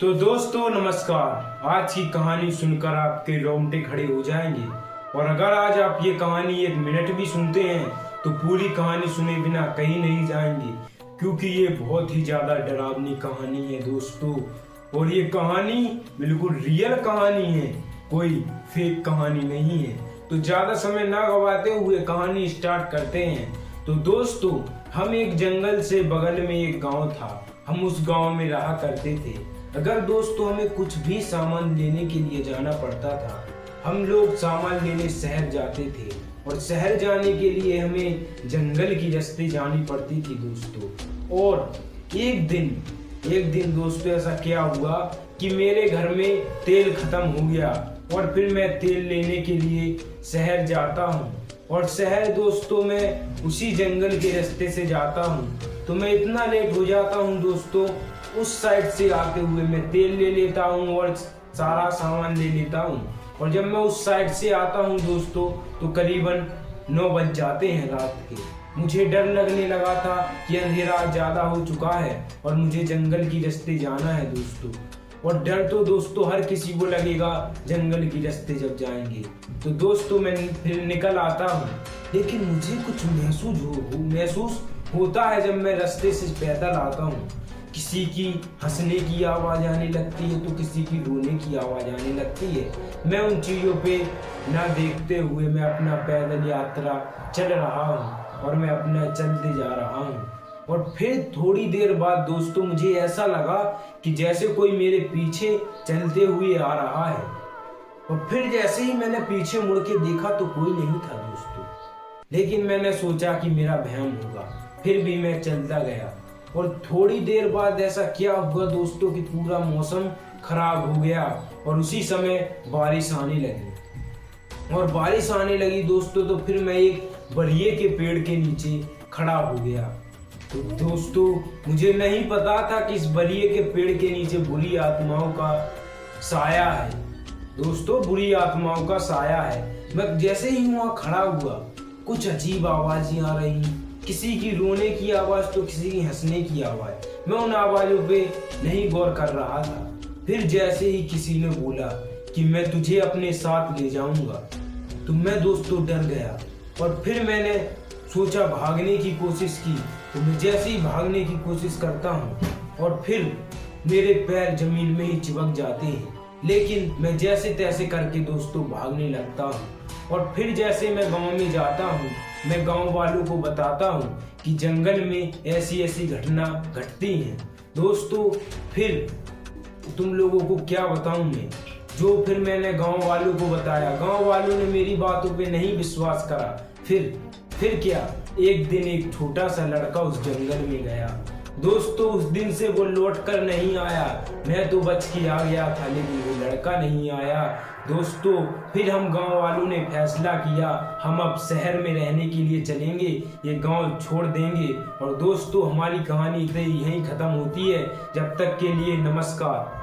तो दोस्तों नमस्कार। आज की कहानी सुनकर आपके रोंगटे खड़े हो जाएंगे। और अगर आज आप ये कहानी 1 मिनट भी सुनते हैं तो पूरी कहानी सुने बिना कहीं नहीं जाएंगे, क्योंकि ये बहुत ही ज्यादा डरावनी कहानी है दोस्तों। और ये कहानी बिल्कुल रियल कहानी है, कोई फेक कहानी नहीं है। तो ज्यादा समय ना गवाते हुए कहानी स्टार्ट करते हैं। तो दोस्तों, हम एक जंगल से बगल में एक गांव था। हम उस गांव में रहा करते थे। अगर दोस्तों हमें कुछ भी सामान लेने के लिए जाना पड़ता था, हम लोग सामान लेने शहर जाते थे। और शहर जाने के लिए हमें जंगल की रास्ते जानी पड़ती थी दोस्तों। और एक दिन दोस्तों ऐसा क्या हुआ कि मेरे घर में तेल खत्म हो गया। और फिर मैं तेल लेने के लिए शहर जाता हूँ। और शहर दोस्तों मैं उसी जंगल के रास्ते से जाता हूँ। तो मैं इतना लेट हो जाता हूँ दोस्तों, उस साइड से आते हुए मैं तेल ले लेता हूँ और सारा सामान ले लेता हूँ। और जब मैं उस साइड से आता हूँ दोस्तों तो करीबन 9 बज जाते हैं रात के। मुझे डर लगने लगा था कि अंधेरा ज्यादा हो चुका है और मुझे जंगल की रास्ते जाना है दोस्तों। और डर तो दोस्तों हर किसी को लगेगा जंगल की रास्ते जब जाएंगे। तो दोस्तों मैं फिर निकल आता हूँ, लेकिन मुझे कुछ महसूस होता है जब मैं रास्ते से पैदल आता हूँ। किसी की हंसने की आवाज आने लगती है तो किसी की रोने की आवाज आने लगती है। मैं उन चीजों पे ना देखते हुए मैं अपना पैदल यात्रा चल रहा हूँ और मैं अपना चलते जा रहा हूँ। और फिर थोड़ी देर बाद दोस्तों मुझे ऐसा लगा कि जैसे कोई मेरे पीछे चलते हुए आ रहा है। और फिर जैसे ही मैंने पीछे मुड़ के देखा तो कोई नहीं था दोस्तों। लेकिन मैंने सोचा कि मेरा भ्रम होगा, फिर भी मैं चलता गया। और थोड़ी देर बाद ऐसा क्या हुआ दोस्तों कि पूरा मौसम खराब हो गया और उसी समय बारिश आने लगी। और बारिश आने लगी दोस्तों तो फिर मैं एक बरये के पेड़ के नीचे खड़ा हो गया। तो दोस्तों मुझे नहीं पता था कि इस बरये के पेड़ के नीचे बुरी आत्माओं का साया है दोस्तों, बुरी आत्माओं का साया है। मैं जैसे ही वहां खड़ा हुआ, कुछ अजीब आवाजें आ रही, किसी की रोने की आवाज तो किसी की हंसने की आवाज। मैं उन आवाजों पे नहीं गौर कर रहा था। फिर जैसे ही किसी ने बोला कि मैं तुझे अपने साथ ले जाऊंगा, तो मैं दोस्तों डर गया। और फिर मैंने सोचा भागने की कोशिश की। तो मैं जैसे ही भागने की कोशिश करता हूँ और फिर मेरे पैर जमीन में ही चिपक जाते हैं। लेकिन मैं जैसे तैसे करके दोस्तों भागने लगता हूँ। और फिर जैसे मैं गांव में जाता हूँ, मैं गांव वालों को बताता हूँ कि जंगल में ऐसी ऐसी घटना घटती हैं दोस्तों। फिर तुम लोगों को क्या बताऊं मैं, जो फिर मैंने गांव वालों को बताया, गांव वालों ने मेरी बातों पे नहीं विश्वास करा। फिर क्या, एक दिन एक छोटा सा लड़का उस जंगल में गया दोस्तों। उस दिन से वो लौट कर नहीं आया। मैं तो बच के आ गया था, लेकिन वो लड़का नहीं आया दोस्तों। फिर हम गांव वालों ने फैसला किया, हम अब शहर में रहने के लिए चलेंगे, ये गांव छोड़ देंगे। और दोस्तों हमारी कहानी यहीं खत्म होती है। जब तक के लिए नमस्कार।